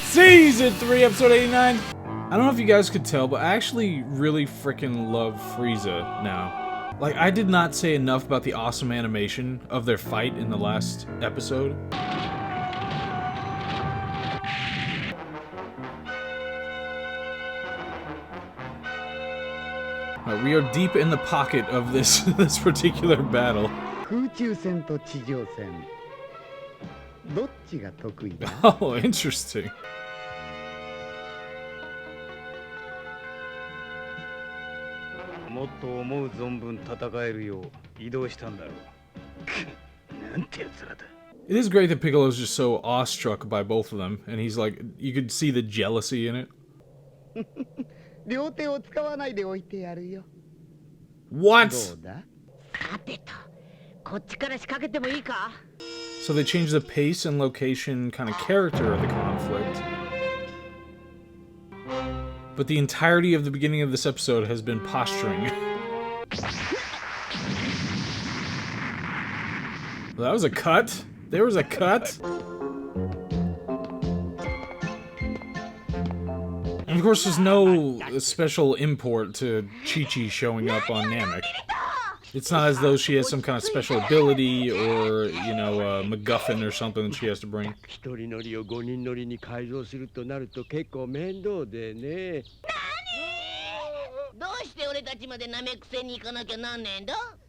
Season 3, episode 89. I don't know if you guys could tell, but I actually really freaking love Frieza now. Like, I did not say enough about the awesome animation of their fight in the last episode. We are deep in the pocket of this this particular battle. Oh, interesting. It is great that Piccolo's just so awestruck by both of them, and he's like, you could see the jealousy in it. What? So they changed the pace and location kind of character of the conflict. But the entirety of the beginning of this episode has been posturing. Well, that was a cut. There was a cut. And of course, there's no special import to Chi-Chi showing up on Namek. It's not as though she has some kind of special ability or, you know, a MacGuffin or something that she has to bring.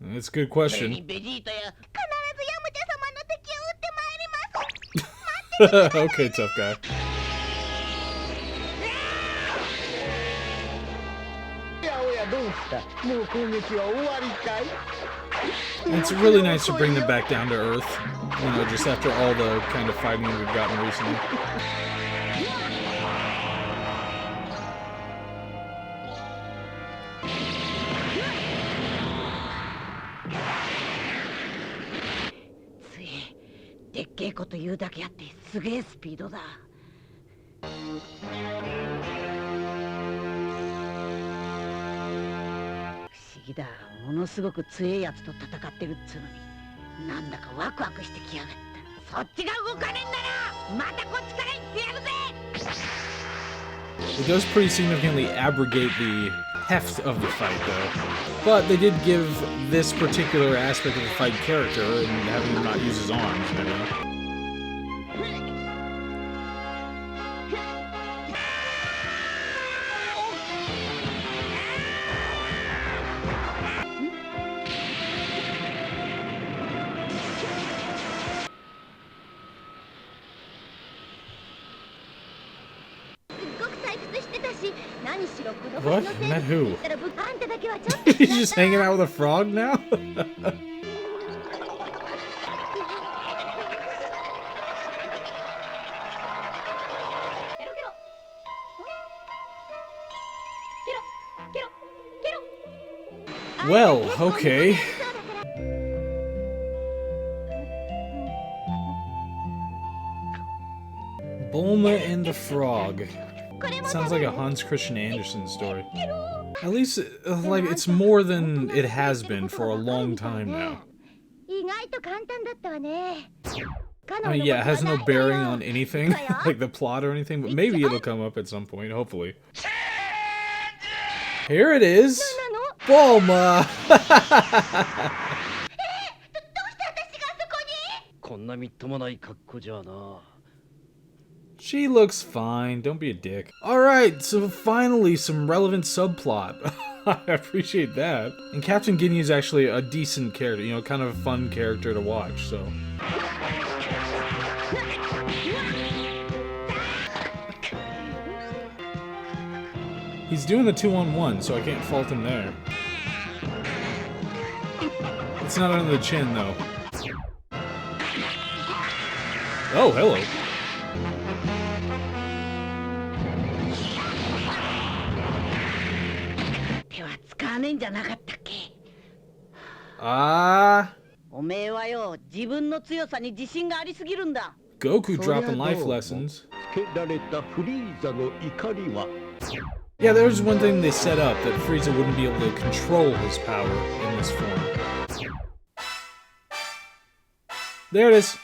That's a good question. Okay, tough guy. It's really nice to bring them back down to earth, you know, just after all the kind of fighting we've gotten recently. It does pretty significantly abrogate the heft of the fight, though. But they did give this particular aspect of the fight character, and having him not use his arms, you know. What? Met who? He's just hanging out with a frog now? Well, okay. Bulma and the Frog. Sounds like a Hans Christian Andersen story. At least, like, it's more than it has been for a long time now. I mean, yeah, it has no bearing on anything, like the plot or anything, but maybe it'll come up at some point, hopefully. Here it is! Bulma! She looks fine, don't be a dick. Alright, so finally some relevant subplot. I appreciate that. And Captain Ginyu is actually a decent character, you know, kind of a fun character to watch, so. He's doing the 2-on-1, so I can't fault him there. It's not under the chin, though. Oh, hello. Goku dropping life lessons. Yeah, there's one thing they set up, that Frieza wouldn't be able to control his power in this form. There it is.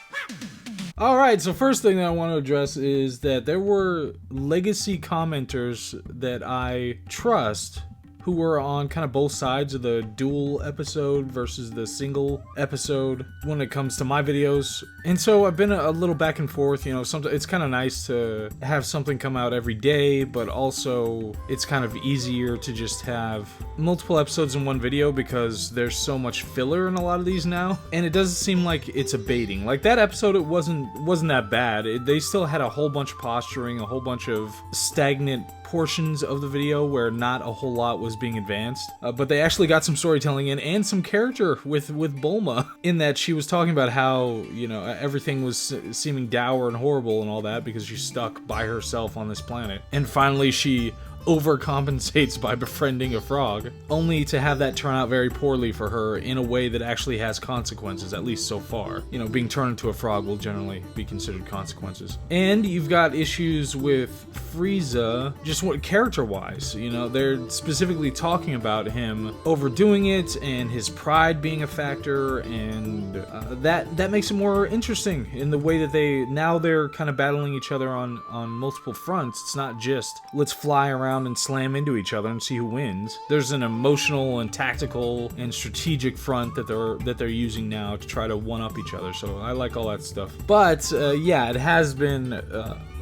Alright, so first thing that I want to address is that there were legacy commenters that I trust who were on kind of both sides of the dual episode versus the single episode when it comes to my videos. And so I've been a little back and forth, you know, sometimes it's kind of nice to have something come out every day, but also it's kind of easier to just have multiple episodes in one video because there's so much filler in a lot of these now. And it doesn't seem like it's abating. Like that episode, it wasn't that bad. They still had a whole bunch of posturing, a whole bunch of stagnant portions of the video where not a whole lot was being advanced, but they actually got some storytelling in and some character with Bulma, in that she was talking about how, you know, everything was seeming dour and horrible and all that because she's stuck by herself on this planet, and finally she overcompensates by befriending a frog, only to have that turn out very poorly for her in a way that actually has consequences, at least so far. You know, being turned into a frog will generally be considered consequences. And you've got issues with Frieza, just what character-wise, you know, they're specifically talking about him overdoing it and his pride being a factor, and that makes it more interesting in the way that they're kind of battling each other on multiple fronts. It's not just, let's fly around and slam into each other and see who wins. There's an emotional and tactical and strategic front that they're using now to try to one-up each other, so I like all that stuff. But yeah, it has been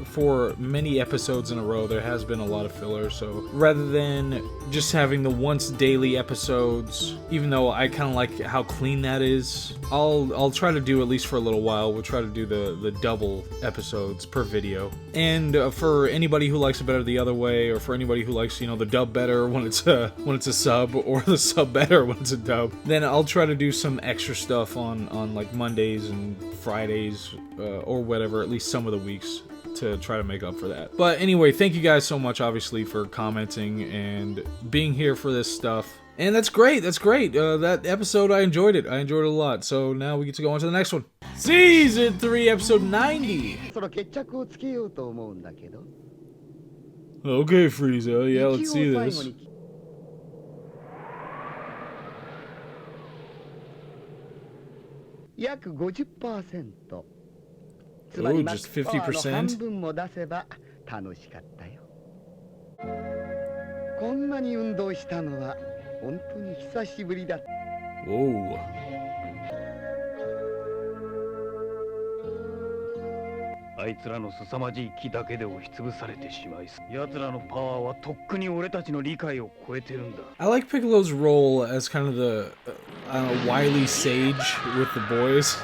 for many episodes in a row, there has been a lot of filler, so rather than just having the once daily episodes, even though I kind of like how clean that is, I'll try to do, at least for a little while, we'll try to do the double episodes per video. And for anybody who likes it better the other way, or for anybody who likes, you know, the dub better when it's a sub, or the sub better when it's a dub, then I'll try to do some extra stuff on like Mondays and Fridays, or whatever, at least some of the weeks, to try to make up for that. But anyway, thank you guys so much, obviously, for commenting and being here for this stuff. And that's great, that's great. That episode, I enjoyed it. I enjoyed it a lot. So now we get to go on to the next one. Season 3, episode 90. Okay, Frieza, yeah, let's see this. Oh, just 50%? Whoa. I like Piccolo's role as kind of the, I don't know, wily sage with the boys.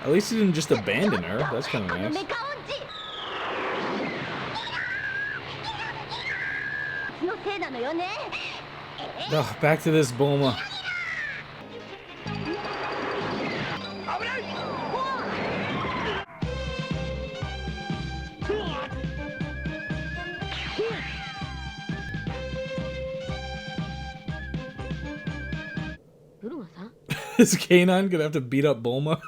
At least he didn't just abandon her. That's kind of nice. Oh, back to this Bulma. Is K9 gonna have to beat up Bulma?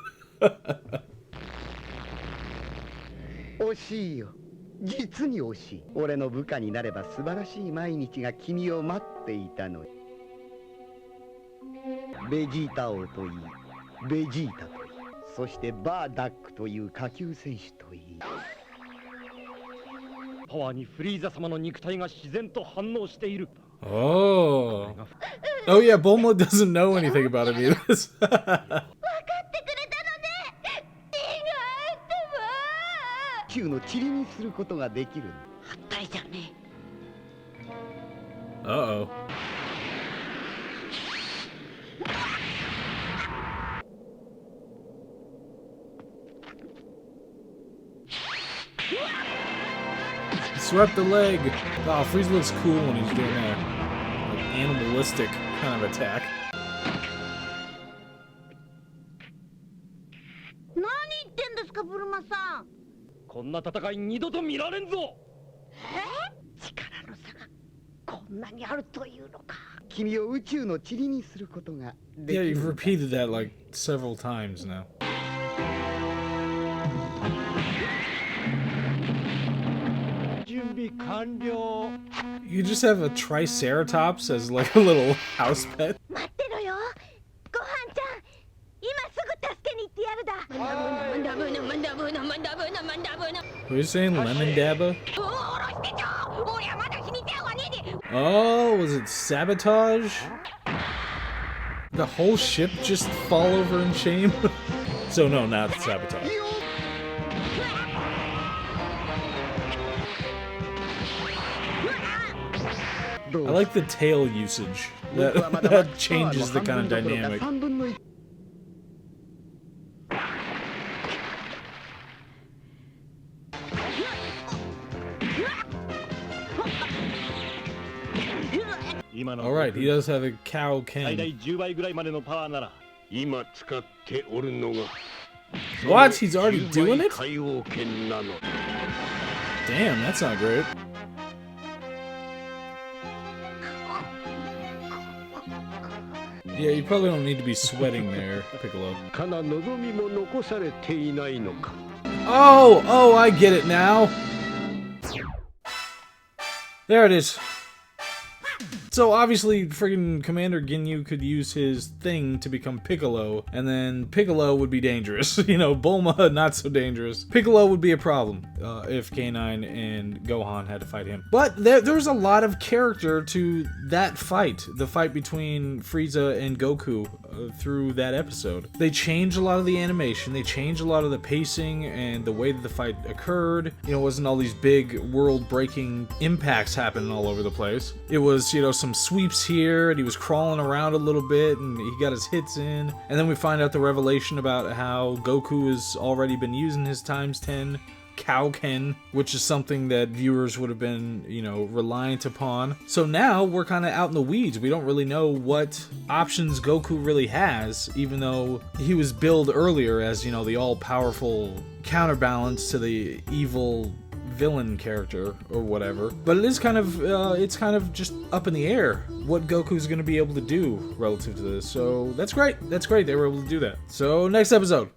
惜しいよ。実に惜しい。俺の部下になれば素晴らしい毎日が君を待っていたのに。ベジータ王といい、ベジータといい、そしてバーダックという下級選手といい。パワーにフリーザ様の肉体が自然と反応している。Oh. Oh yeah, Bulma doesn't know anything about any of this. Uh-oh. Swept the leg. Oh, Frieza looks cool when he's doing that, like, animalistic kind of attack. Yeah, you've repeated that like several times now. You just have a Triceratops as like a little house pet? What are you saying, lemon dabba? Oh, was it sabotage? The whole ship just fall over in shame? So no, not sabotage. I like the tail usage. That changes the kind of dynamic. Alright, he does have a cow Ken. What? He's already doing it? Damn, that's not great. Yeah, you probably don't need to be sweating there, Piccolo. Oh, I get it now. There it is. So obviously, friggin' Commander Ginyu could use his thing to become Piccolo, and then Piccolo would be dangerous. You know, Bulma, not so dangerous. Piccolo would be a problem if K9 and Gohan had to fight him. But there was a lot of character to that fight, the fight between Frieza and Goku through that episode. They changed a lot of the animation, they changed a lot of the pacing and the way that the fight occurred. You know, it wasn't all these big world-breaking impacts happening all over the place. It was, you know, some sweeps here, and he was crawling around a little bit, and he got his hits in. And then we find out the revelation about how Goku has already been using his ×10 cow Ken, which is something that viewers would have been, you know, reliant upon. So now we're kind of out in the weeds. We don't really know what options Goku really has, even though he was billed earlier as, you know, the all-powerful counterbalance to the evil villain character or whatever. But it is kind of it's kind of just up in the air what Goku's going to be able to do relative to this. So that's great. They were able to do that. So next episode.